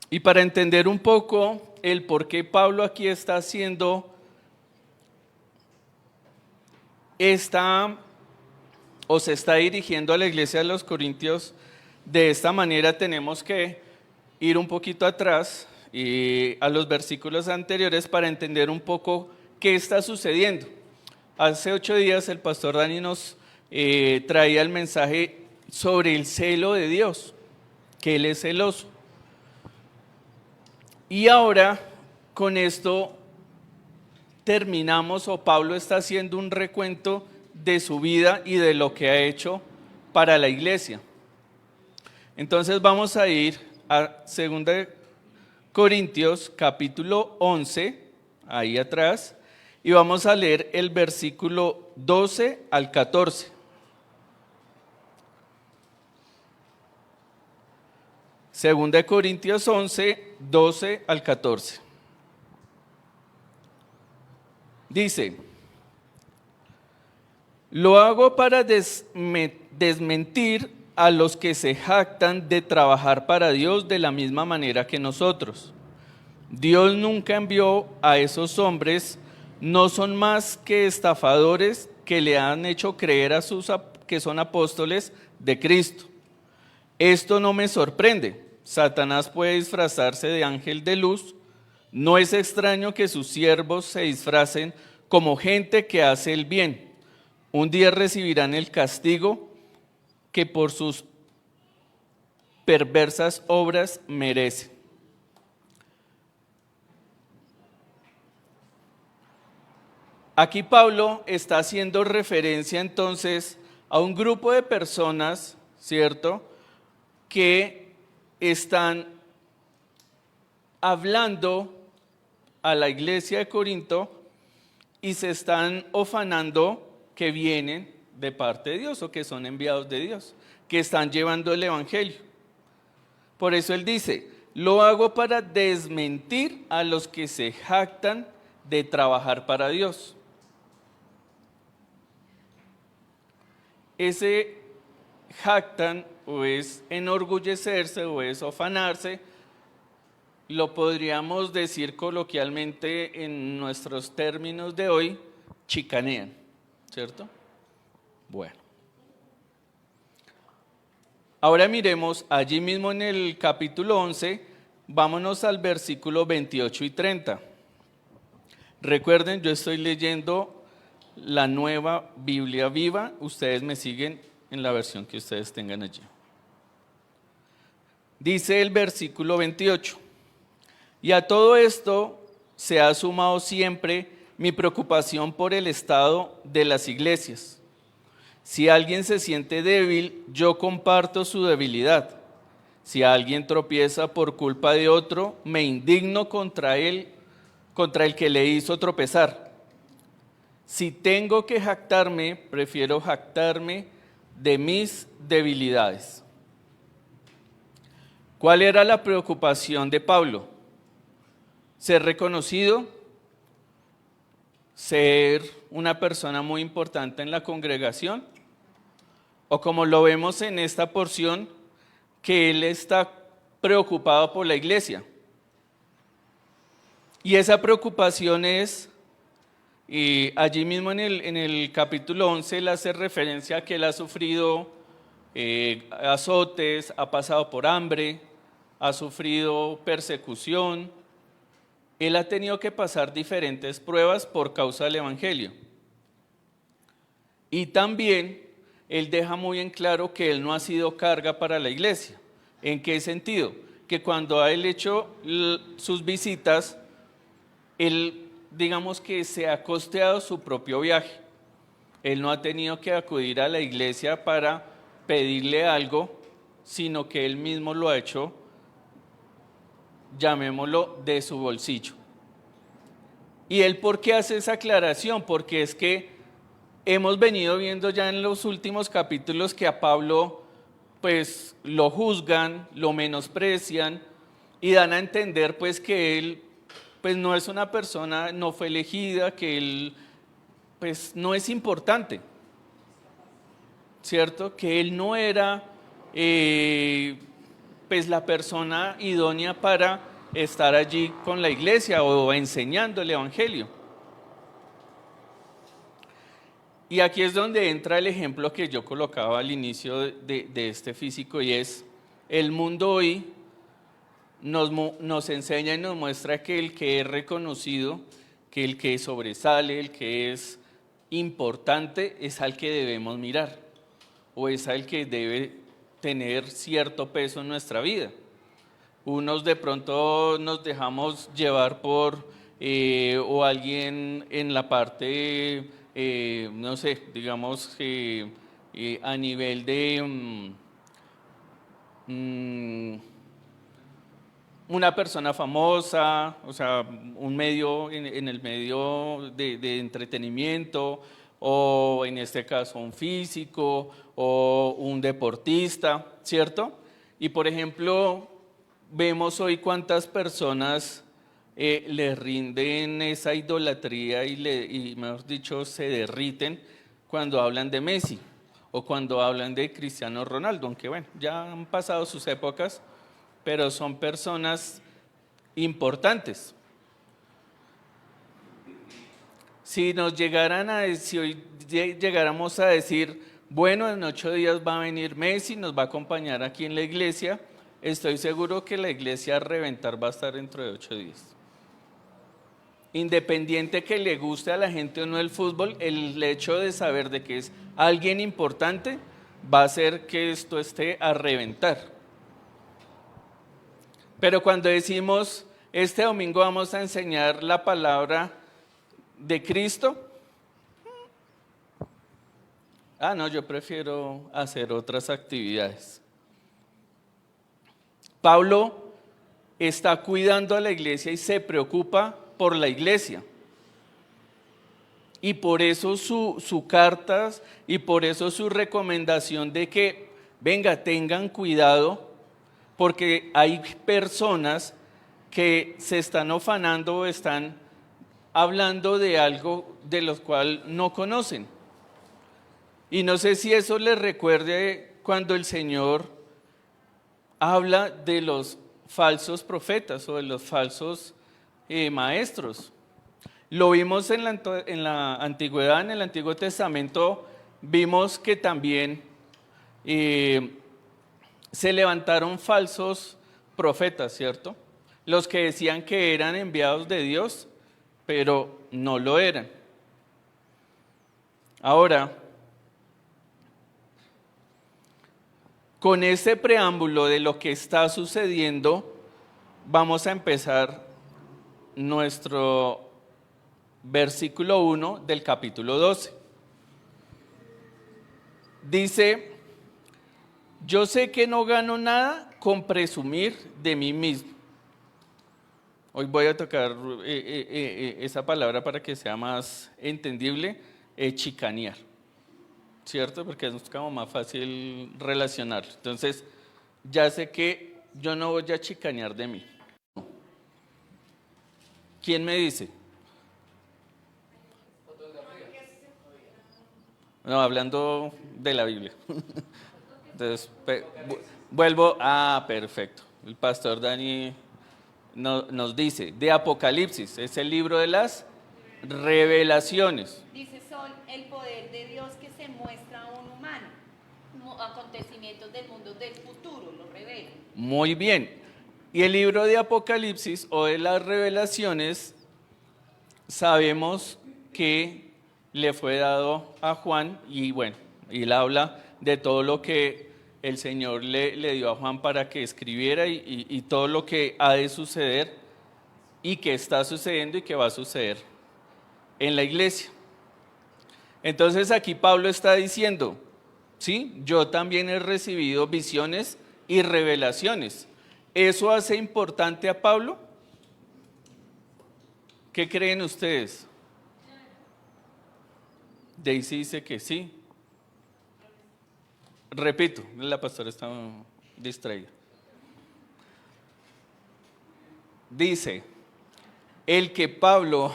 Y para entender un poco el por qué Pablo aquí está haciendo o se está dirigiendo a la iglesia de los Corintios de esta manera, tenemos que ir un poquito atrás y a los versículos anteriores para entender un poco qué está sucediendo. Hace 8 días el pastor Dani nos traía el mensaje sobre el celo de Dios, que Él es celoso. Y ahora con esto terminamos, o Pablo está haciendo un recuento de su vida y de lo que ha hecho para la iglesia. Entonces vamos a ir a 2 Corintios capítulo 11, ahí atrás, y vamos a leer el versículo 12 al 14. Segunda de Corintios 11, 12 al 14. Dice: lo hago para desmentir a los que se jactan de trabajar para Dios de la misma manera que nosotros. Dios nunca envió a esos hombres, no son más que estafadores que le han hecho creer a que son apóstoles de Cristo. Esto no me sorprende. Satanás puede disfrazarse de ángel de luz. No es extraño que sus siervos se disfracen como gente que hace el bien. Un día recibirán el castigo que por sus perversas obras merecen. Aquí Pablo está haciendo referencia entonces a un grupo de personas, ¿cierto?, que están hablando a la iglesia de Corinto y se están ufanando que vienen de parte de Dios o que son enviados de Dios, que están llevando el evangelio. Por eso él dice: lo hago para desmentir a los que se jactan de trabajar para Dios. Ese jactan o es enorgullecerse o es ufanarse, lo podríamos decir coloquialmente en nuestros términos de hoy, chicanean, ¿cierto? Bueno. Ahora miremos allí mismo en el capítulo 11, vámonos al versículo 28 y 30. Recuerden, yo estoy leyendo la Nueva Biblia Viva, ustedes me siguen en la versión que ustedes tengan allí. Dice el versículo 28: y a todo esto se ha sumado siempre mi preocupación por el estado de las iglesias. Si alguien se siente débil, yo comparto su debilidad. Si alguien tropieza por culpa de otro, me indigno contra él, contra el que le hizo tropezar. Si tengo que jactarme, prefiero jactarme de mis debilidades. ¿Cuál era la preocupación de Pablo? Ser reconocido, ser una persona muy importante en la congregación, o como lo vemos en esta porción, que él está preocupado por la iglesia. Y esa preocupación es, y allí mismo en el capítulo 11 él hace referencia a que él ha sufrido azotes, ha pasado por hambre, ha sufrido persecución. Él ha tenido que pasar diferentes pruebas por causa del evangelio. Y también él deja muy en claro que él no ha sido carga para la iglesia. ¿En qué sentido? Que cuando ha él hecho sus visitas, él, digamos que se ha costeado su propio viaje. Él no ha tenido que acudir a la iglesia para pedirle algo, sino que él mismo lo ha hecho, llamémoslo, de su bolsillo. ¿Y él por qué hace esa aclaración? Porque es que hemos venido viendo ya en los últimos capítulos que a Pablo pues lo juzgan, lo menosprecian y dan a entender pues que él pues no es una persona, no fue elegida, que él pues no es importante, ¿cierto? Que él no era pues la persona idónea para estar allí con la iglesia o enseñando el evangelio. Y aquí es donde entra el ejemplo que yo colocaba al inicio de este físico, y es el mundo hoy nos enseña y nos muestra que el que es reconocido, que el que sobresale, el que es importante, es al que debemos mirar, o es al que debe tener cierto peso en nuestra vida. Unos de pronto nos dejamos llevar por o alguien en la parte, no sé, digamos a nivel de una persona famosa, o sea, un medio en el medio de entretenimiento, o en este caso un físico o un deportista, ¿cierto? Y por ejemplo, vemos hoy cuántas personas le rinden esa idolatría y, mejor dicho, se derriten cuando hablan de Messi o cuando hablan de Cristiano Ronaldo, aunque bueno, ya han pasado sus épocas, pero son personas importantes. Si hoy llegáramos a decir, bueno, en 8 días va a venir Messi, nos va a acompañar aquí en la iglesia, estoy seguro que la iglesia a reventar va a estar dentro de 8 días. Independiente que le guste a la gente o no el fútbol, el hecho de saber de que es alguien importante va a hacer que esto esté a reventar. Pero cuando decimos, este domingo vamos a enseñar la palabra de Cristo, no, yo prefiero hacer otras actividades. Pablo está cuidando a la iglesia y se preocupa por la iglesia. Y por eso su carta y por eso su recomendación de que, venga, tengan cuidado, porque hay personas que se están ufanando o están hablando de algo de lo cual no conocen. Y no sé si eso les recuerde cuando el Señor habla de los falsos profetas o de los falsos maestros. Lo vimos en la antigüedad, en el Antiguo Testamento, vimos que también se levantaron falsos profetas, ¿cierto? Los que decían que eran enviados de Dios, pero no lo eran. Ahora, con este preámbulo de lo que está sucediendo, vamos a empezar nuestro versículo 1 del capítulo 12. Dice, yo sé que no gano nada con presumir de mí mismo. Hoy voy a tocar esa palabra para que sea más entendible, chicanear, ¿cierto? Porque es como más fácil relacionarlo. Entonces, ya sé que yo no voy a chicanear de mí. ¿Quién me dice? No, hablando de la Biblia. Entonces, vuelvo. Perfecto. El pastor Dani nos dice, de Apocalipsis, es el libro de las revelaciones. Dice, son el poder de Dios que se muestra a un humano. Acontecimientos del mundo del futuro, lo revela. Muy bien. Y el libro de Apocalipsis o de las revelaciones, sabemos que le fue dado a Juan y bueno, y él habla de todo lo que el Señor le dio a Juan para que escribiera y todo lo que ha de suceder y que está sucediendo y que va a suceder en la iglesia. Entonces aquí Pablo está diciendo, sí, yo también he recibido visiones y revelaciones. ¿Eso hace importante a Pablo? ¿Qué creen ustedes? Daisy dice que sí. Repito, la pastora está distraída. Dice, el que Pablo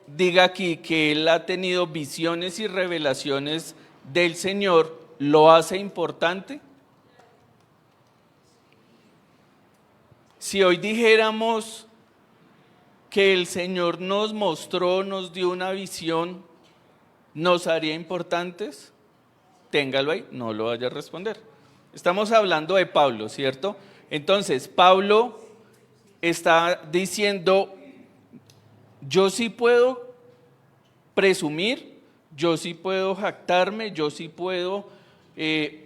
diga aquí que él ha tenido visiones y revelaciones del Señor, ¿lo hace importante? Si hoy dijéramos que el Señor nos mostró, nos dio una visión, ¿nos haría importantes? Téngalo ahí, no lo vaya a responder. Estamos hablando de Pablo, ¿cierto? Entonces, Pablo está diciendo, yo sí puedo presumir, yo sí puedo jactarme, yo sí puedo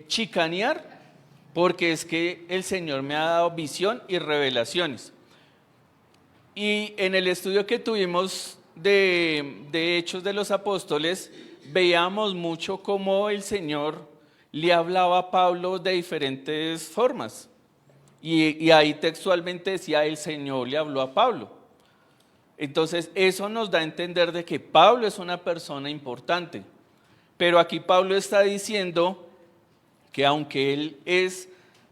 chicanear, porque es que el Señor me ha dado visión y revelaciones. Y en el estudio que tuvimos de Hechos de los Apóstoles, veíamos mucho cómo el Señor le hablaba a Pablo de diferentes formas. Y ahí textualmente decía, el Señor le habló a Pablo. Entonces eso nos da a entender de que Pablo es una persona importante. Pero aquí Pablo está diciendo que aunque él es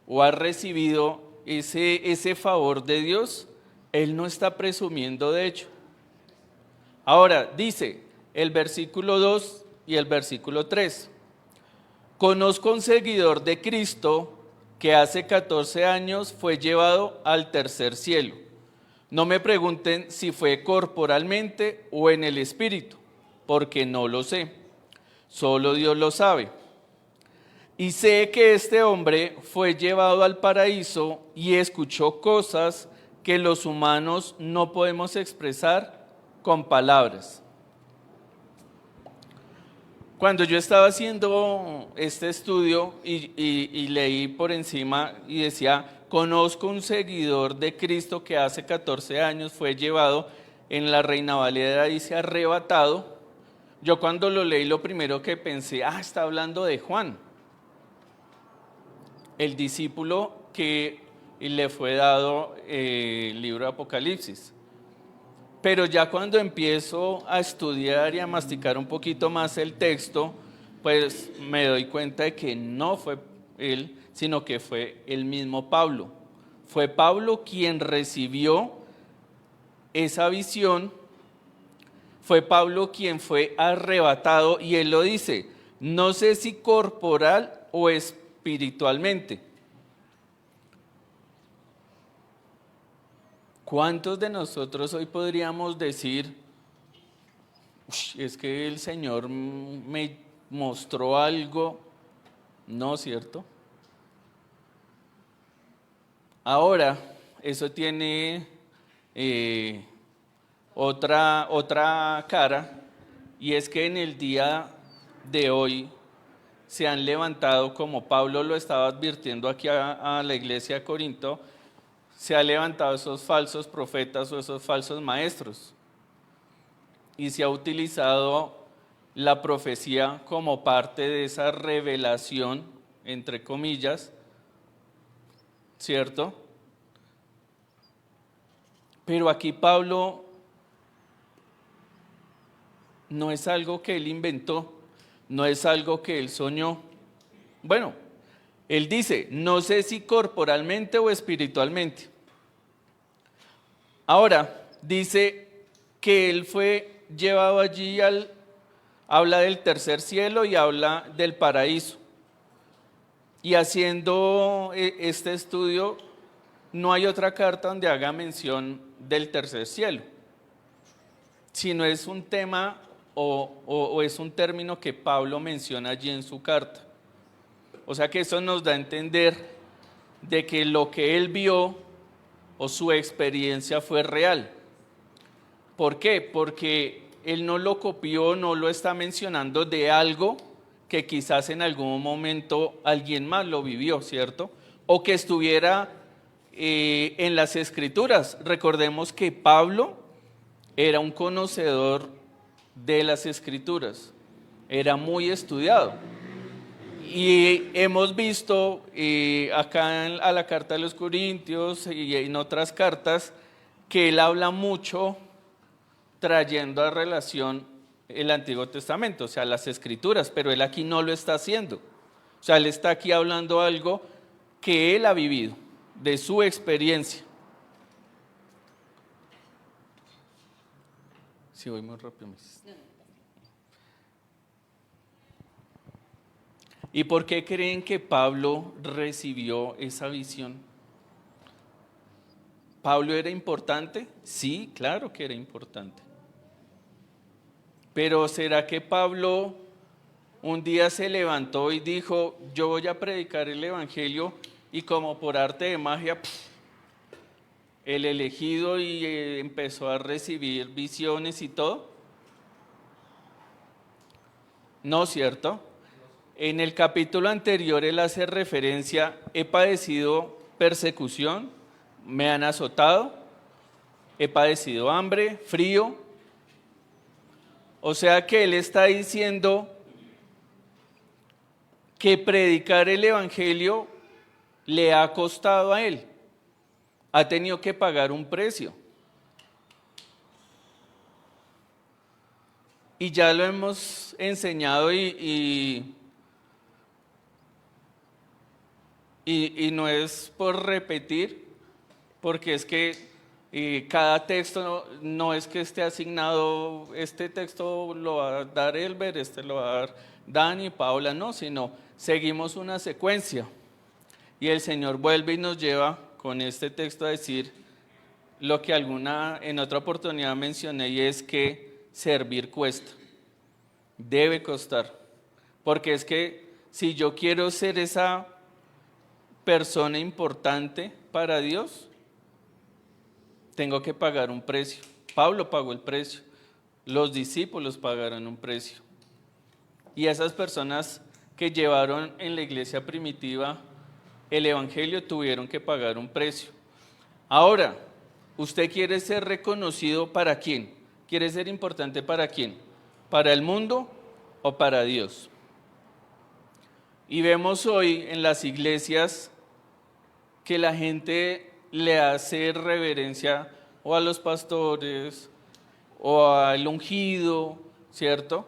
o ha recibido ese favor de Dios, él no está presumiendo de ello. Ahora dice el versículo 2 y el versículo 3. Conozco un seguidor de Cristo que hace 14 años fue llevado al tercer cielo. No me pregunten si fue corporalmente o en el espíritu, porque no lo sé. Solo Dios lo sabe. Y sé que este hombre fue llevado al paraíso y escuchó cosas que los humanos no podemos expresar con palabras. Cuando yo estaba haciendo este estudio y leí por encima y decía, conozco un seguidor de Cristo que hace 14 años fue llevado, en la Reina Valera dice arrebatado. Yo cuando lo leí lo primero que pensé, está hablando de Juan, el discípulo que le fue dado el libro de Apocalipsis. Pero ya cuando empiezo a estudiar y a masticar un poquito más el texto, pues me doy cuenta de que no fue él, sino que fue el mismo Pablo. Fue Pablo quien recibió esa visión, fue Pablo quien fue arrebatado, y él lo dice, no sé si corporal o espiritualmente. ¿Cuántos de nosotros hoy podríamos decir, es que el Señor me mostró algo? No, ¿cierto? Ahora, eso tiene otra cara, y es que en el día de hoy se han levantado, como Pablo lo estaba advirtiendo aquí a la iglesia de Corinto, se han levantado esos falsos profetas o esos falsos maestros, y se ha utilizado la profecía como parte de esa revelación, entre comillas, ¿cierto? Pero aquí Pablo no es algo que él inventó, no es algo que él soñó. Bueno, él dice, no sé si corporalmente o espiritualmente. Ahora, dice que él fue llevado allí habla del tercer cielo y habla del paraíso. Y haciendo este estudio, no hay otra carta donde haga mención del tercer cielo, sino es un tema o es un término que Pablo menciona allí en su carta. O sea que eso nos da a entender de que lo que él vio o su experiencia fue real. ¿Por qué? Porque él no lo copió, no lo está mencionando de algo que quizás en algún momento alguien más lo vivió, ¿cierto? O que estuviera en las Escrituras. Recordemos que Pablo era un conocedor de las Escrituras, era muy estudiado. Y hemos visto acá a la carta de los Corintios y en otras cartas que él habla mucho trayendo a relación el Antiguo Testamento, o sea, las Escrituras, pero él aquí no lo está haciendo. O sea, él está aquí hablando algo que él ha vivido, de su experiencia. Sí, voy muy rápido. ¿Y por qué creen que Pablo recibió esa visión? ¿Pablo era importante? Sí, claro que era importante. Pero ¿será que Pablo un día se levantó y dijo, yo voy a predicar el evangelio y como por arte de magia, el elegido y empezó a recibir visiones y todo? No, ¿cierto? En el capítulo anterior él hace referencia, he padecido persecución, me han azotado, he padecido hambre, frío. O sea que él está diciendo que predicar el evangelio le ha costado a él, ha tenido que pagar un precio. Y ya lo hemos enseñado y no es por repetir, porque es que cada texto no es que esté asignado, este texto lo va a dar Elber, este lo va a dar Dani, Paula, no, sino seguimos una secuencia. Y el Señor vuelve y nos lleva con este texto a decir lo que en otra oportunidad mencioné, y es que servir cuesta, debe costar. Porque es que si yo quiero ser esa persona importante para Dios, tengo que pagar un precio. Pablo pagó el precio, los discípulos pagaron un precio. Y esas personas que llevaron en la iglesia primitiva el evangelio tuvieron que pagar un precio. Ahora, ¿usted quiere ser reconocido para quién? ¿Quiere ser importante para quién? ¿Para el mundo o para Dios? Y vemos hoy en las iglesias que la gente le hace reverencia o a los pastores o al ungido, ¿cierto?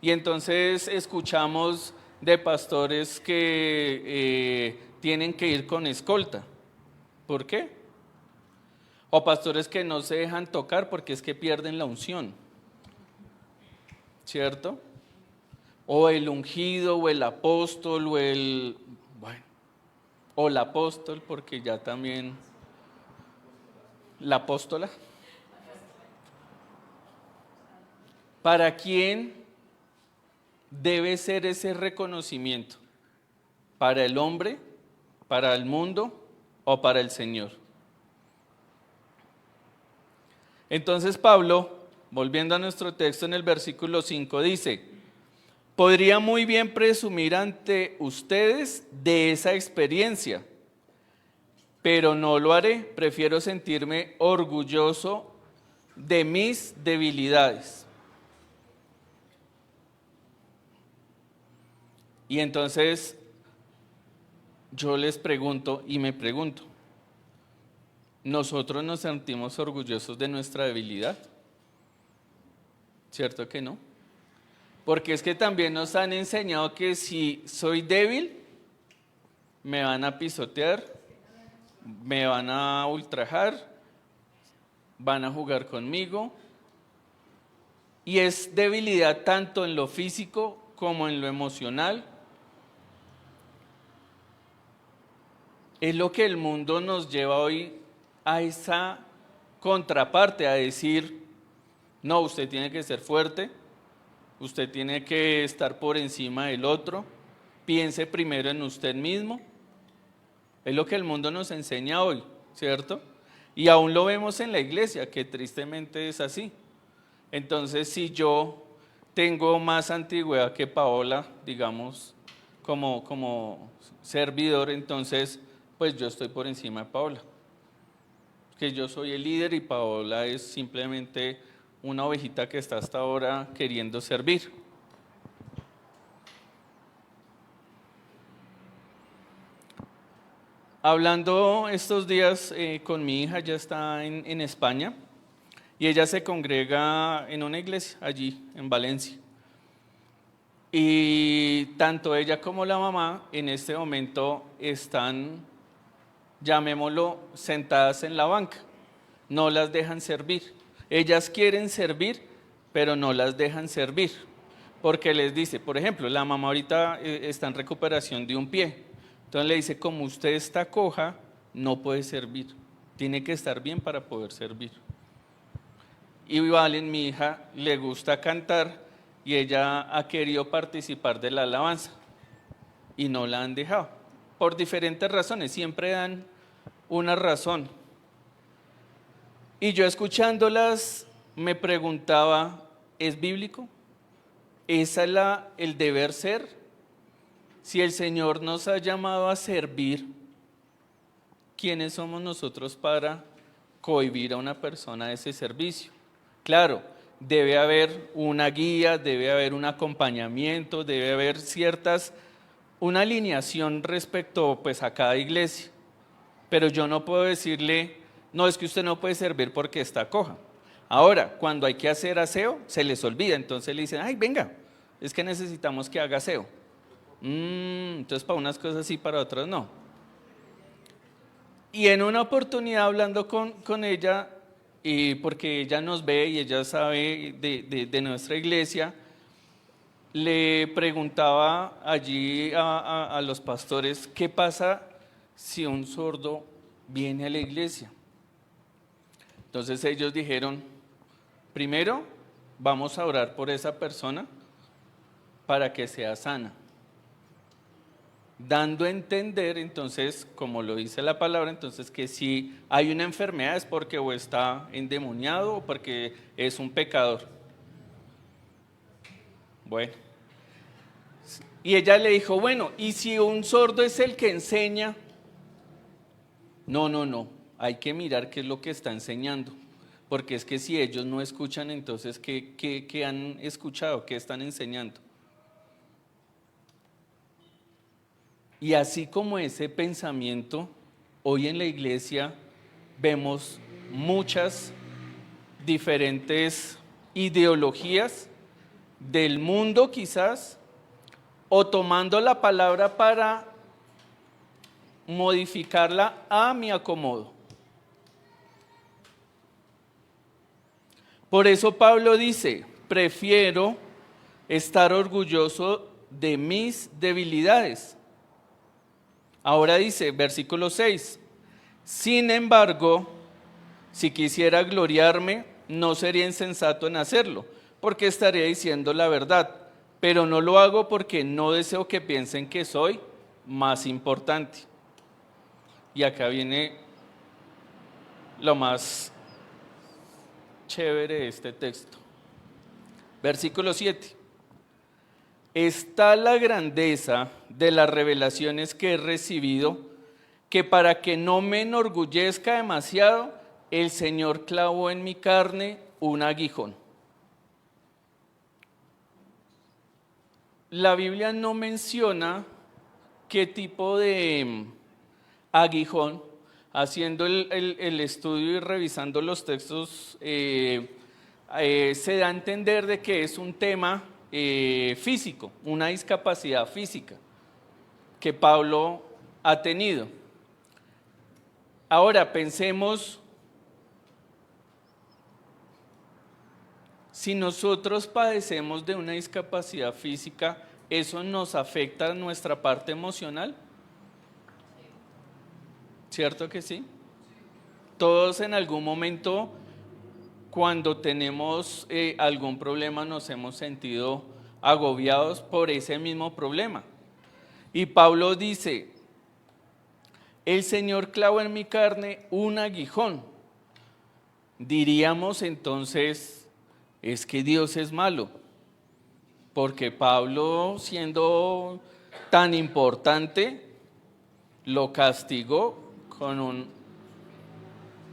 Y entonces escuchamos de pastores que tienen que ir con escolta. ¿Por qué? O pastores que no se dejan tocar porque es que pierden la unción, ¿cierto? O el ungido, o el apóstol, o la apóstol, porque ya también, la apóstola. ¿Para quién debe ser ese reconocimiento? ¿Para el hombre, para el mundo o para el Señor? Entonces Pablo, volviendo a nuestro texto en el versículo 5, dice: podría muy bien presumir ante ustedes de esa experiencia, pero no lo haré. Prefiero sentirme orgulloso de mis debilidades. Y entonces yo les pregunto y me pregunto, ¿nosotros nos sentimos orgullosos de nuestra debilidad? ¿Cierto que no? Porque es que también nos han enseñado que si soy débil, me van a pisotear, me van a ultrajar, van a jugar conmigo. Y es debilidad tanto en lo físico como en lo emocional. Es lo que el mundo nos lleva hoy a esa contraparte, a decir, no, usted tiene que ser fuerte, usted tiene que estar por encima del otro, piense primero en usted mismo. Es lo que el mundo nos enseña hoy, ¿cierto? Y aún lo vemos en la iglesia, que tristemente es así. Entonces, si yo tengo más antigüedad que Paola, digamos, como servidor, entonces, pues yo estoy por encima de Paola. Que yo soy el líder y Paola es simplemente una ovejita que está hasta ahora queriendo servir. Hablando estos días con mi hija, ya está en España, y ella se congrega en una iglesia allí en Valencia. Y tanto ella como la mamá en este momento están, llamémoslo, sentadas en la banca, no las dejan servir. Ellas quieren servir, pero no las dejan servir, porque les dice, por ejemplo, la mamá ahorita está en recuperación de un pie, entonces le dice, como usted está coja, no puede servir. Tiene que estar bien para poder servir. Y Valen, mi hija, le gusta cantar y ella ha querido participar de la alabanza y no la han dejado. Por diferentes razones, siempre dan una razón. Y yo escuchándolas me preguntaba, ¿es bíblico? ¿Esa es el deber ser? Si el Señor nos ha llamado a servir, ¿quiénes somos nosotros para cohibir a una persona de ese servicio? Claro, debe haber una guía, debe haber un acompañamiento, debe haber una alineación respecto pues a cada iglesia. Pero yo no puedo decirle, no, es que usted no puede servir porque está coja. Ahora, cuando hay que hacer aseo, se les olvida, entonces le dicen, ay, venga, es que necesitamos que haga aseo. Entonces para unas cosas sí, para otras no. Y en una oportunidad hablando con ella, porque ella nos ve y ella sabe de nuestra iglesia, le preguntaba allí a los pastores, ¿qué pasa si un sordo viene a la iglesia? Entonces ellos dijeron, primero vamos a orar por esa persona para que sea sana, dando a entender entonces, como lo dice la palabra, entonces que si hay una enfermedad es porque o está endemoniado o porque es un pecador. Bueno, y ella le dijo, bueno, ¿y si un sordo es el que enseña? No, hay que mirar qué es lo que está enseñando, porque es que si ellos no escuchan, entonces ¿qué han escuchado? ¿Qué están enseñando? Y así como ese pensamiento, hoy en la iglesia vemos muchas diferentes ideologías del mundo quizás, o tomando la palabra para modificarla a mi acomodo. Por eso Pablo dice, prefiero estar orgulloso de mis debilidades. Ahora dice, versículo 6, sin embargo, si quisiera gloriarme, no sería insensato en hacerlo, porque estaría diciendo la verdad, pero no lo hago porque no deseo que piensen que soy más importante. Y acá viene lo más chévere de este texto. Versículo 7. Está la grandeza de las revelaciones que he recibido, que para que no me enorgullezca demasiado, el Señor clavó en mi carne un aguijón. La Biblia no menciona qué tipo de aguijón. Haciendo el estudio y revisando los textos, se da a entender de que es un tema físico, una discapacidad física que Pablo ha tenido. Ahora pensemos, si nosotros padecemos de una discapacidad física, ¿eso nos afecta a nuestra parte emocional? ¿Cierto que sí? Todos en algún momento, cuando tenemos algún problema, nos hemos sentido agobiados por ese mismo problema. Y Pablo dice, el Señor clavó en mi carne un aguijón. Diríamos entonces, es que Dios es malo, porque Pablo, siendo tan importante, lo castigó con un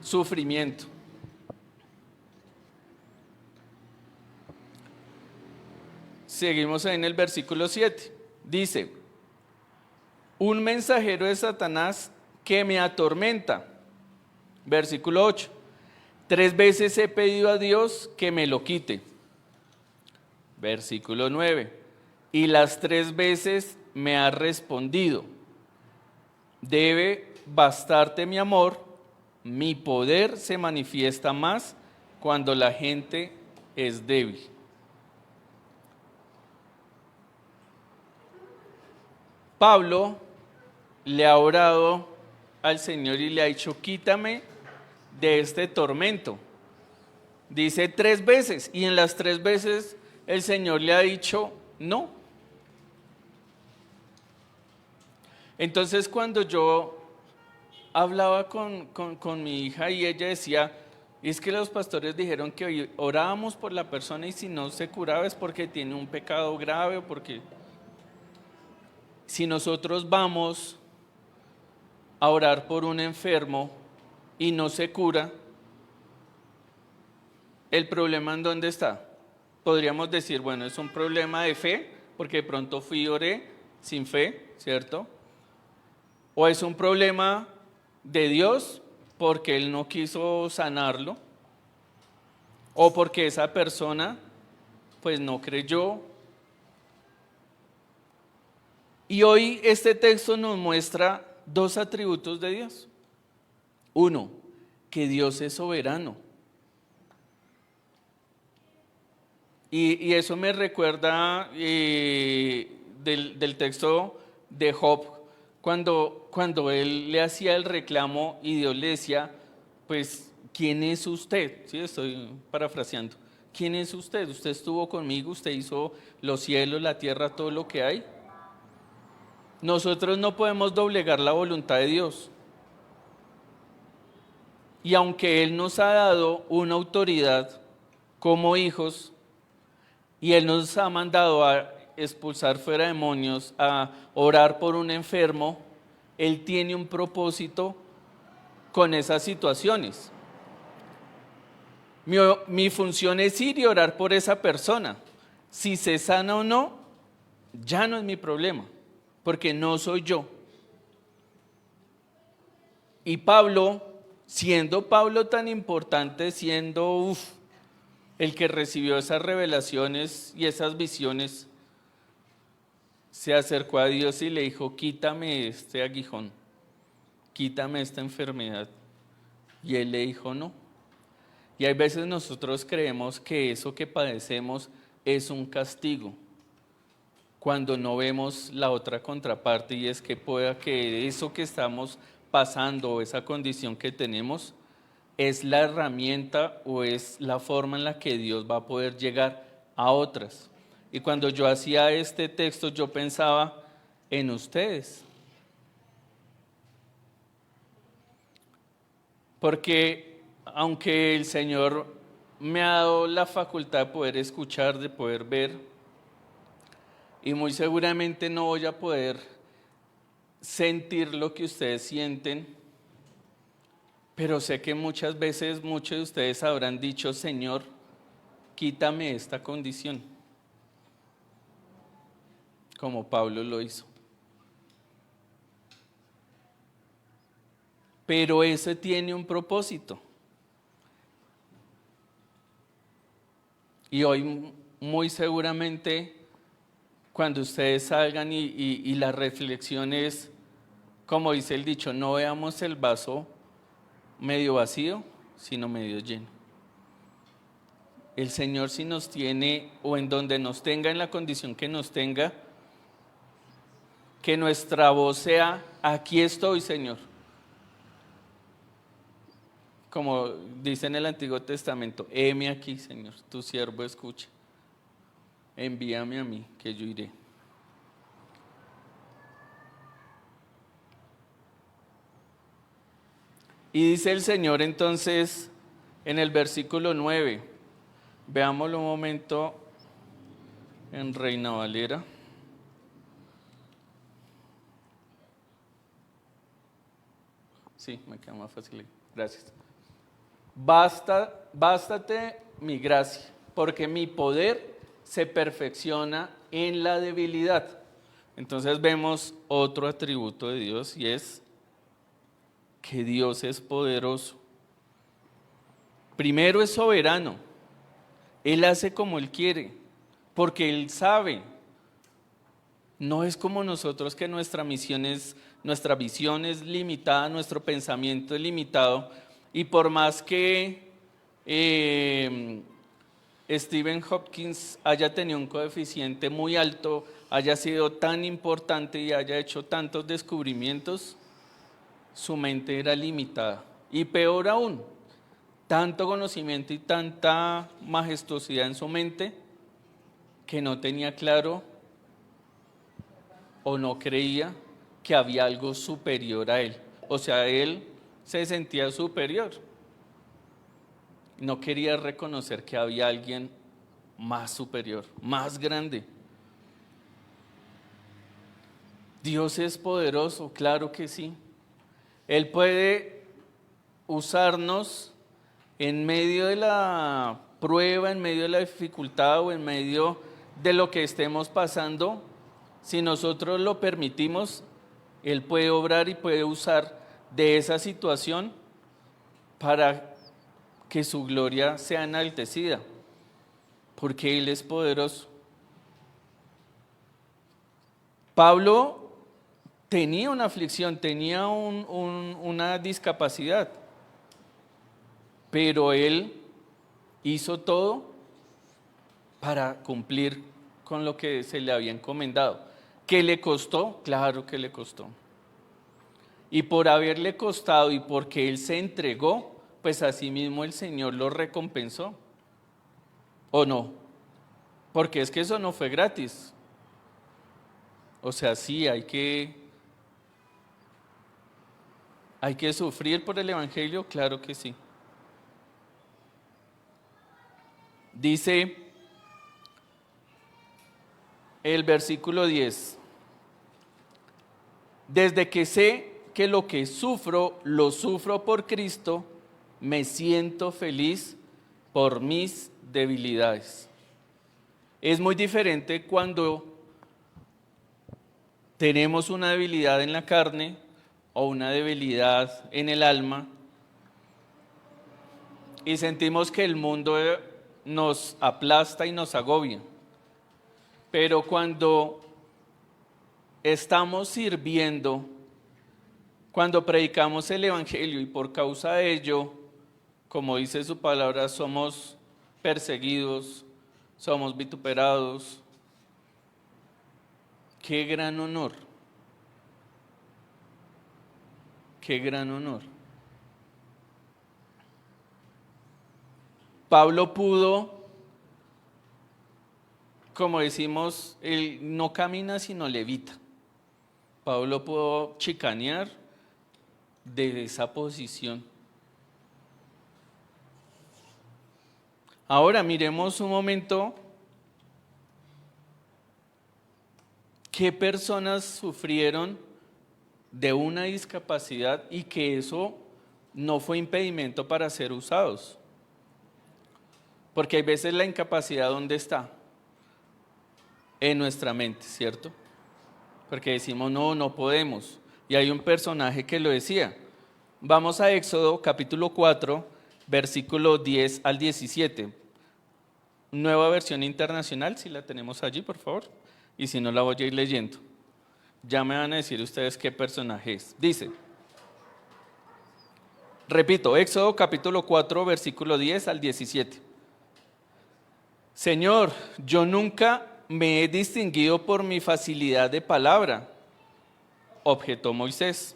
sufrimiento. Seguimos en el versículo 7. Dice, un mensajero de Satanás que me atormenta. Versículo 8. 3 veces he pedido a Dios que me lo quite. Versículo 9. Y las 3 veces me ha respondido, debe bastarte mi amor, mi poder se manifiesta más cuando la gente es débil. Pablo le ha orado al Señor y le ha dicho, quítame de este tormento. Dice 3 veces y en las 3 veces el Señor le ha dicho no. Entonces cuando yo hablaba con mi hija y ella decía, es que los pastores dijeron que hoy orábamos por la persona y si no se curaba es porque tiene un pecado grave o porque si nosotros vamos a orar por un enfermo y no se cura, ¿el problema en dónde está? Podríamos decir, bueno, es un problema de fe, porque de pronto fui y oré sin fe, ¿cierto? O es un problema de Dios, porque Él no quiso sanarlo, o porque esa persona, pues no creyó. Y hoy este texto nos muestra 2 atributos de Dios. 1, que Dios es soberano. Y eso me recuerda del texto de Job, cuando él le hacía el reclamo y Dios le decía, pues, ¿quién es usted? Sí, estoy parafraseando. ¿Quién es usted? Usted estuvo conmigo, usted hizo los cielos, la tierra, todo lo que hay. Nosotros no podemos doblegar la voluntad de Dios. Y aunque Él nos ha dado una autoridad como hijos, y Él nos ha mandado a expulsar fuera demonios, a orar por un enfermo, Él tiene un propósito con esas situaciones. Mi función es ir y orar por esa persona. Si se sana o no, ya no es mi problema, porque no soy yo. Y Pablo, siendo Pablo tan importante, siendo el que recibió esas revelaciones y esas visiones, se acercó a Dios y le dijo, quítame este aguijón, quítame esta enfermedad. Y Él le dijo no. Y hay veces nosotros creemos que eso que padecemos es un castigo, cuando no vemos la otra contraparte, y es que pueda que eso que estamos pasando, esa condición que tenemos, es la herramienta o es la forma en la que Dios va a poder llegar a otras. Y cuando yo hacía este texto, yo pensaba en ustedes. Porque aunque el Señor me ha dado la facultad de poder escuchar, de poder ver, y muy seguramente no voy a poder sentir lo que ustedes sienten, pero sé que muchas veces muchos de ustedes habrán dicho, Señor, quítame esta condición, como Pablo lo hizo. Pero ese tiene un propósito. Y hoy muy seguramente cuando ustedes salgan y la reflexión es, como dice el dicho, no veamos el vaso medio vacío, sino medio lleno. El Señor, si nos tiene o en donde nos tenga, en la condición que nos tenga, que nuestra voz sea, aquí estoy, Señor. Como dice en el Antiguo Testamento, heme aquí, Señor, tu siervo escucha. Envíame a mí, que yo iré. Y dice el Señor entonces en el versículo 9, veámoslo un momento en Reina Valera. Sí, me queda más fácil. Gracias. Bástate mi gracia, porque mi poder se perfecciona en la debilidad. Entonces vemos otro atributo de Dios y es que Dios es poderoso. Primero es soberano. Él hace como Él quiere, porque Él sabe. No es como nosotros que nuestra visión es limitada, nuestro pensamiento es limitado, y por más que Stephen Hopkins haya tenido un coeficiente muy alto, haya sido tan importante y haya hecho tantos descubrimientos, su mente era limitada. Y peor aún, tanto conocimiento y tanta majestuosidad en su mente que no tenía claro o no creía que había algo superior a él. O sea, él se sentía superior. No quería reconocer que había alguien más superior, más grande. Dios es poderoso, claro que sí. Él puede usarnos en medio de la prueba, en medio de la dificultad o en medio de lo que estemos pasando. Si nosotros lo permitimos, Él puede obrar y puede usar de esa situación para que su gloria sea enaltecida, porque Él es poderoso. Pablo tenía una aflicción, tenía una discapacidad, pero él hizo todo para cumplir con lo que se le había encomendado. ¿Qué le costó? Claro que le costó. Y por haberle costado y porque él se entregó, pues asimismo el Señor lo recompensó. ¿O no? Porque es que eso no fue gratis. O sea, sí, hay que sufrir por el Evangelio, claro que sí. Dice el versículo 10, desde que sé que lo que sufro, lo sufro por Cristo, me siento feliz por mis debilidades. Es muy diferente cuando tenemos una debilidad en la carne o una debilidad en el alma y sentimos que el mundo nos aplasta y nos agobia. Pero cuando estamos sirviendo, cuando predicamos el Evangelio y por causa de ello, como dice su palabra, somos perseguidos, somos vituperados, qué gran honor, qué gran honor. Pablo pudo, como decimos, él no camina sino levita. Pablo pudo chicanear de esa posición. Ahora miremos un momento qué personas sufrieron de una discapacidad y que eso no fue impedimento para ser usados. Porque hay veces la incapacidad, ¿dónde está? En nuestra mente, ¿cierto? Porque decimos, no podemos. Y hay un personaje que lo decía. Vamos a Éxodo capítulo 4, versículo 10 al 17. Nueva versión internacional, si la tenemos allí, por favor. Y si no, la voy a ir leyendo. Ya me van a decir ustedes qué personaje es. Dice, repito, Éxodo capítulo 4, versículo 10 al 17. Señor, yo nunca me he distinguido por mi facilidad de palabra, objetó Moisés.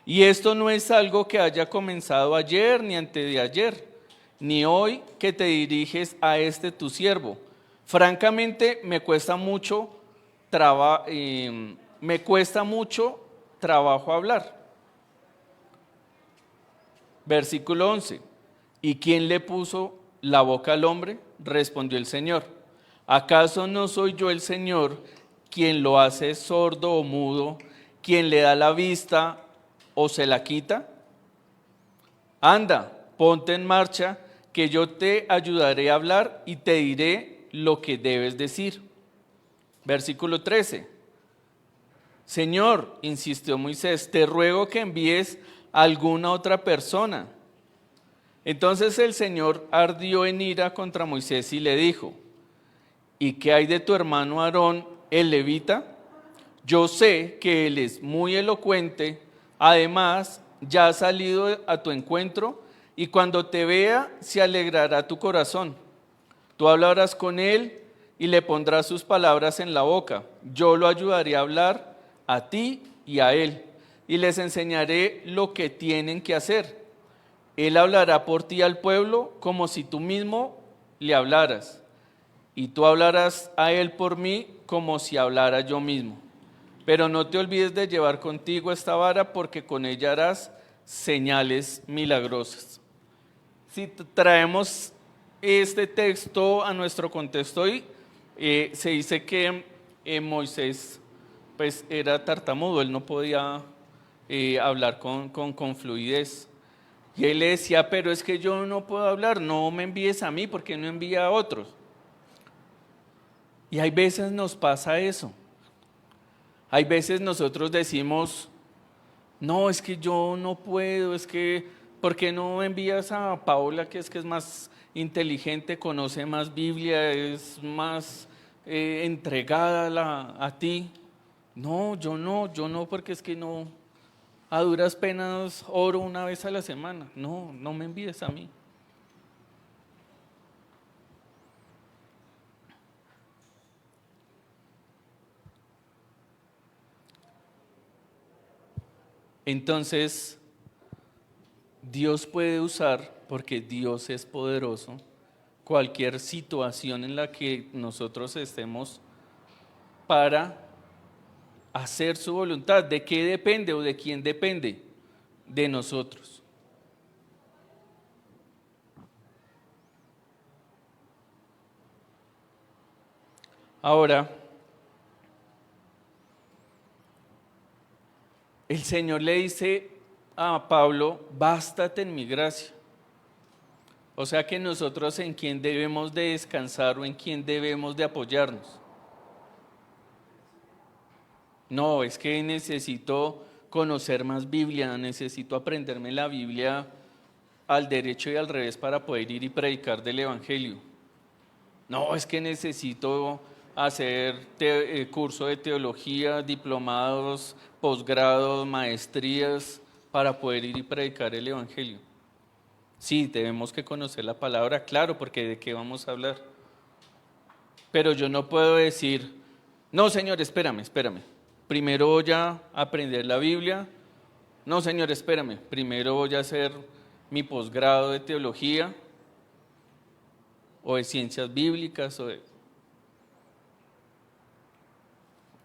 Y esto no es algo que haya comenzado ayer ni antes de ayer, ni hoy que te diriges a tu siervo. Francamente, me cuesta mucho trabajo hablar. Versículo 11. ¿Y quién le puso la boca al hombre? Respondió el Señor. ¿Acaso no soy yo el Señor quien lo hace sordo o mudo, quien le da la vista o se la quita? Anda, ponte en marcha, que yo te ayudaré a hablar y te diré lo que debes decir. Versículo 13. Señor, insistió Moisés, te ruego que envíes a alguna otra persona. Entonces el Señor ardió en ira contra Moisés y le dijo, ¿y qué hay de tu hermano Aarón, el levita? Yo sé que él es muy elocuente, además ya ha salido a tu encuentro y cuando te vea se alegrará tu corazón. Tú hablarás con él y le pondrás sus palabras en la boca. Yo lo ayudaré a hablar a ti y a él y les enseñaré lo que tienen que hacer. Él hablará por ti al pueblo como si tú mismo le hablaras, y tú hablarás a él por mí como si hablara yo mismo. Pero no te olvides de llevar contigo esta vara, porque con ella harás señales milagrosas. Si traemos este texto a nuestro contexto hoy, se dice que Moisés pues era tartamudo, él no podía hablar con fluidez. Y él le decía, pero es que yo no puedo hablar, no me envíes a mí, porque no envía a otros. Y hay veces nos pasa eso. Hay veces nosotros decimos, no, es que yo no puedo, es que, ¿por qué no envías a Paola, que es más inteligente, conoce más Biblia, es más entregada a ti? No, yo no, porque es que no, a duras penas oro una vez a la semana. No, no me envíes a mí. Entonces, Dios puede usar, porque Dios es poderoso, cualquier situación en la que nosotros estemos para hacer su voluntad. ¿De qué depende o de quién depende? De nosotros. Ahora, el Señor le dice a Pablo, bástate en mi gracia. O sea que nosotros en quién debemos de descansar o en quién debemos de apoyarnos. No, es que necesito conocer más Biblia, necesito aprenderme la Biblia al derecho y al revés para poder ir y predicar del Evangelio. No, es que necesito hacer curso de teología, diplomados, posgrados, maestrías para poder ir y predicar el Evangelio. Sí, tenemos que conocer la palabra, claro, porque ¿de qué vamos a hablar? Pero yo no puedo decir, no, Señor, espérame. Primero voy a aprender la Biblia. No, Señor, espérame. Primero voy a hacer mi posgrado de teología o de ciencias bíblicas.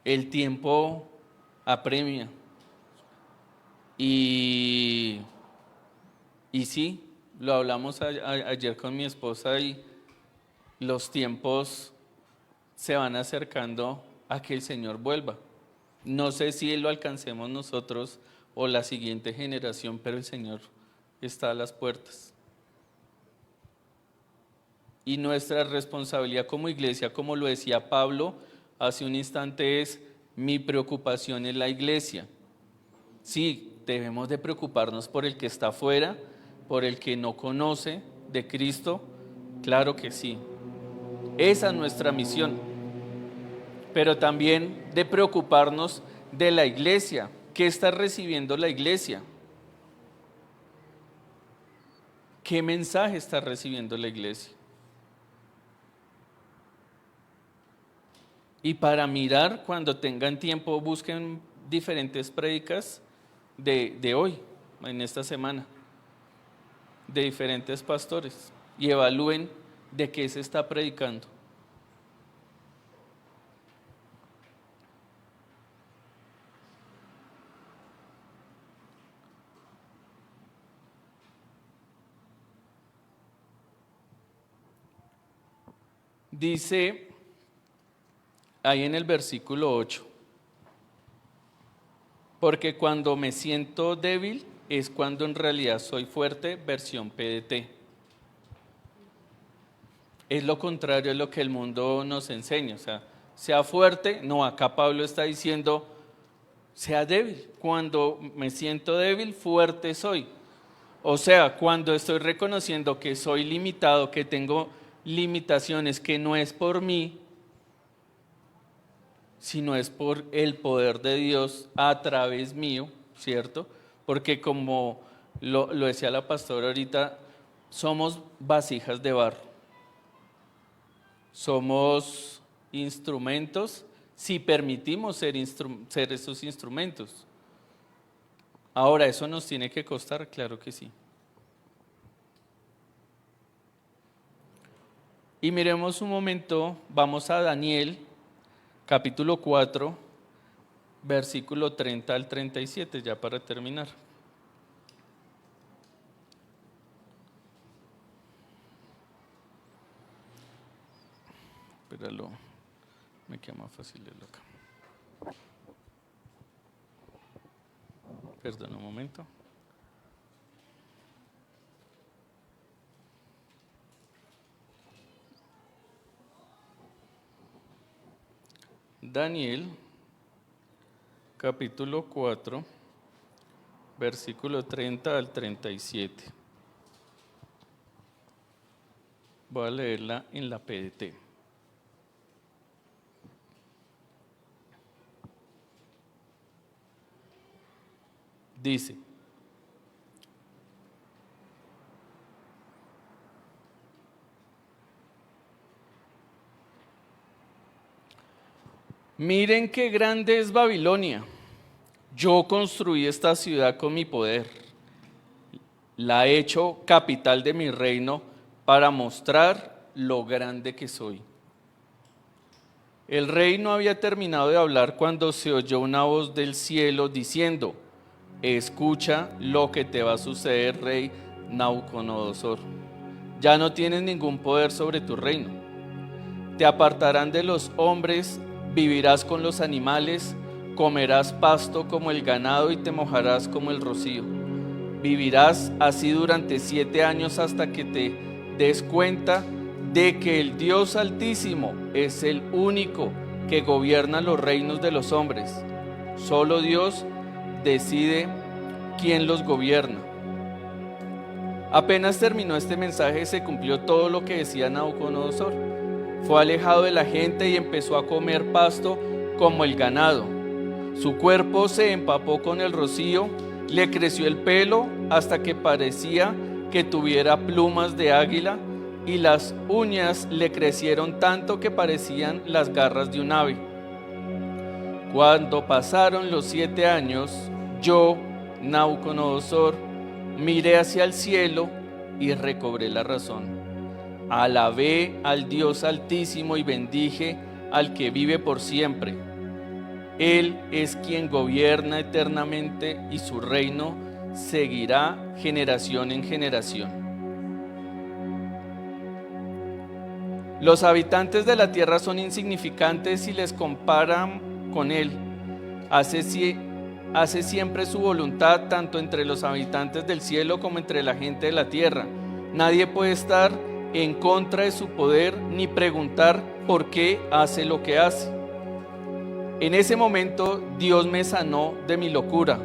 El tiempo apremia. Y sí, lo hablamos ayer con mi esposa y los tiempos se van acercando a que el Señor vuelva. No sé si lo alcancemos nosotros o la siguiente generación, pero el Señor está a las puertas. Y nuestra responsabilidad como iglesia, como lo decía Pablo hace un instante, es mi preocupación en la iglesia. Sí, debemos de preocuparnos por el que está afuera, por el que no conoce de Cristo, claro que sí. Esa es nuestra misión. Pero también de preocuparnos de la iglesia. ¿Qué está recibiendo la iglesia? ¿Qué mensaje está recibiendo la iglesia? Y para mirar, cuando tengan tiempo, busquen diferentes prédicas de hoy, en esta semana, de diferentes pastores, y evalúen de qué se está predicando. Dice ahí en el versículo 8, porque cuando me siento débil es cuando en realidad soy fuerte, versión PDT. Es lo contrario a lo que el mundo nos enseña, o sea, sea fuerte. No, acá Pablo está diciendo, sea débil. Cuando me siento débil, fuerte soy. O sea, cuando estoy reconociendo que soy limitado, que tengo limitaciones, que no es por mí, sino es por el poder de Dios a través mío, ¿cierto? Porque como lo decía la pastora ahorita, somos vasijas de barro. Somos instrumentos si permitimos ser esos instrumentos. Ahora, ¿eso nos tiene que costar? Claro que sí. Y miremos un momento, vamos a Daniel, capítulo 4, versículo 30 al 37, ya para terminar. Espéralo, me queda más fácil leerlo acá. Perdón un momento. Daniel, capítulo 4, versículo 30 al 37. Voy a leerla en la PDT. Dice: miren qué grande es Babilonia. Yo construí esta ciudad con mi poder. La he hecho capital de mi reino para mostrar lo grande que soy. El rey no había terminado de hablar cuando se oyó una voz del cielo diciendo: escucha lo que te va a suceder, rey Nabucodonosor. Ya no tienes ningún poder sobre tu reino. Te apartarán de los hombres, vivirás con los animales, comerás pasto como el ganado y te mojarás como el rocío. Vivirás así durante 7 años hasta que te des cuenta de que el Dios Altísimo es el único que gobierna los reinos de los hombres. Solo Dios decide quién los gobierna. Apenas terminó este mensaje, se cumplió todo lo que decía Nabucodonosor. Fue alejado de la gente y empezó a comer pasto como el ganado. Su cuerpo se empapó con el rocío, le creció el pelo hasta que parecía que tuviera plumas de águila, y las uñas le crecieron tanto que parecían las garras de un ave. Cuando pasaron los 7 años, yo, Nabucodonosor, miré hacia el cielo y recobré la razón. Alabé al Dios Altísimo y bendije al que vive por siempre. Él es quien gobierna eternamente y su reino seguirá generación en generación. Los habitantes de la tierra son insignificantes si les comparan con Él. Hace siempre su voluntad tanto entre los habitantes del cielo como entre la gente de la tierra. Nadie puede estar en contra de su poder ni preguntar por qué hace lo que hace. En ese momento Dios me sanó de mi locura,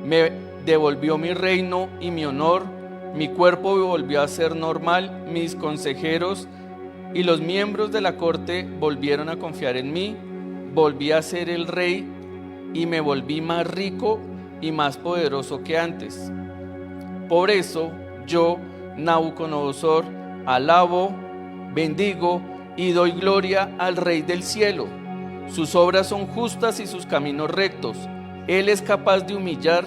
me devolvió mi reino y mi honor, mi cuerpo volvió a ser normal, mis consejeros y los miembros de la corte volvieron a confiar en mí, volví a ser el rey y me volví más rico y más poderoso que antes. Por eso yo, Nabucodonosor, alabo, bendigo y doy gloria al Rey del cielo. Sus obras son justas y sus caminos rectos. Él es capaz de humillar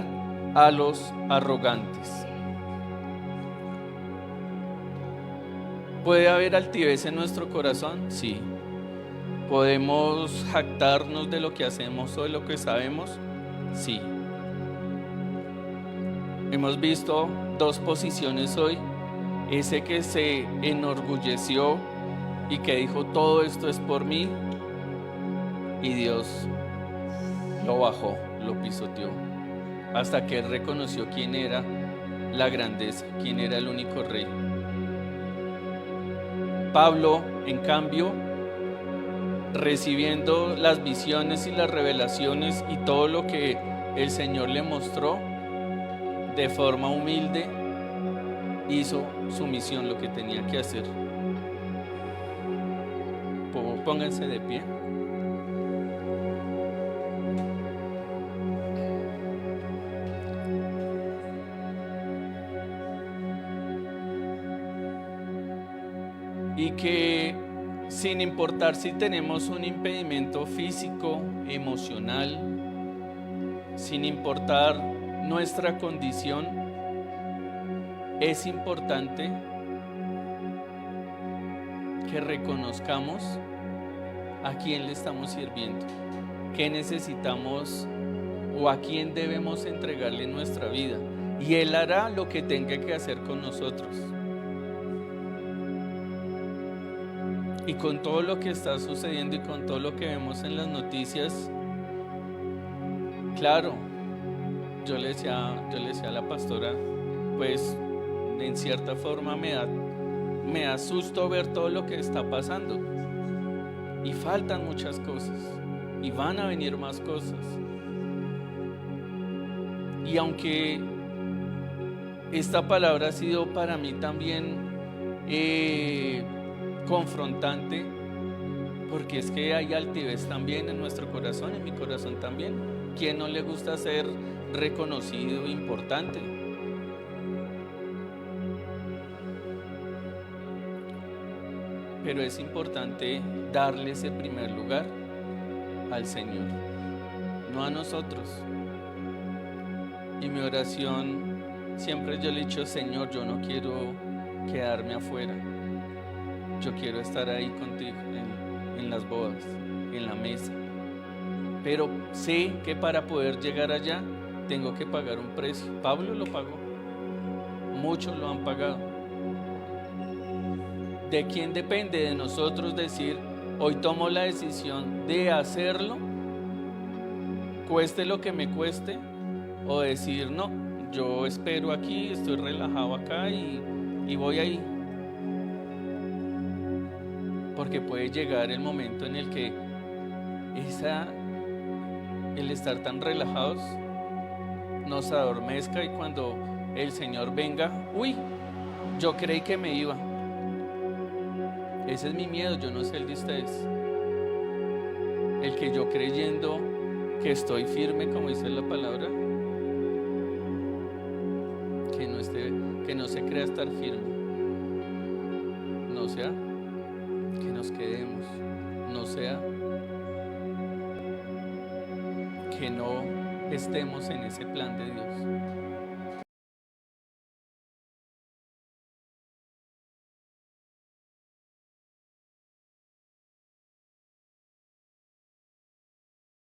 a los arrogantes. ¿Puede haber altivez en nuestro corazón? Sí. ¿Podemos jactarnos de lo que hacemos o de lo que sabemos? Sí. Hemos visto 2 posiciones hoy. Ese que se enorgulleció y que dijo todo esto es por mí, y Dios lo bajó, lo pisoteó, hasta que él reconoció quién era la grandeza, quién era el único rey. Pablo, en cambio, recibiendo las visiones y las revelaciones y todo lo que el Señor le mostró, de forma humilde hizo su misión, lo que tenía que hacer. Pónganse de pie. Y que sin importar si tenemos un impedimento físico, emocional, sin importar nuestra condición, es importante que reconozcamos a quién le estamos sirviendo, qué necesitamos o a quién debemos entregarle nuestra vida, y Él hará lo que tenga que hacer con nosotros. Y con todo lo que está sucediendo y con todo lo que vemos en las noticias, claro, yo le decía a la pastora, pues en cierta forma me da susto ver todo lo que está pasando, y faltan muchas cosas y van a venir más cosas. Y aunque esta palabra ha sido para mí también confrontante, porque es que hay altivez también en nuestro corazón, en mi corazón también. ¿Quién no le gusta ser reconocido e importante? Pero es importante darle ese primer lugar al Señor, no a nosotros. Y mi oración siempre yo le he dicho: Señor, yo no quiero quedarme afuera, yo quiero estar ahí contigo en las bodas, en la mesa. Pero sé que para poder llegar allá tengo que pagar un precio. Pablo lo pagó, muchos lo han pagado. ¿De quién depende? De nosotros decir: hoy tomo la decisión de hacerlo, cueste lo que me cueste, o decir: no, yo espero aquí, estoy relajado acá y voy ahí. Porque puede llegar el momento en el que el estar tan relajados nos adormezca, y cuando el Señor venga, uy, yo creí que me iba. Ese es mi miedo, yo no sé el de ustedes. El que yo, creyendo que estoy firme, como dice la palabra, que no se crea estar firme, no sea que nos quedemos, no sea que no estemos en ese plan de Dios.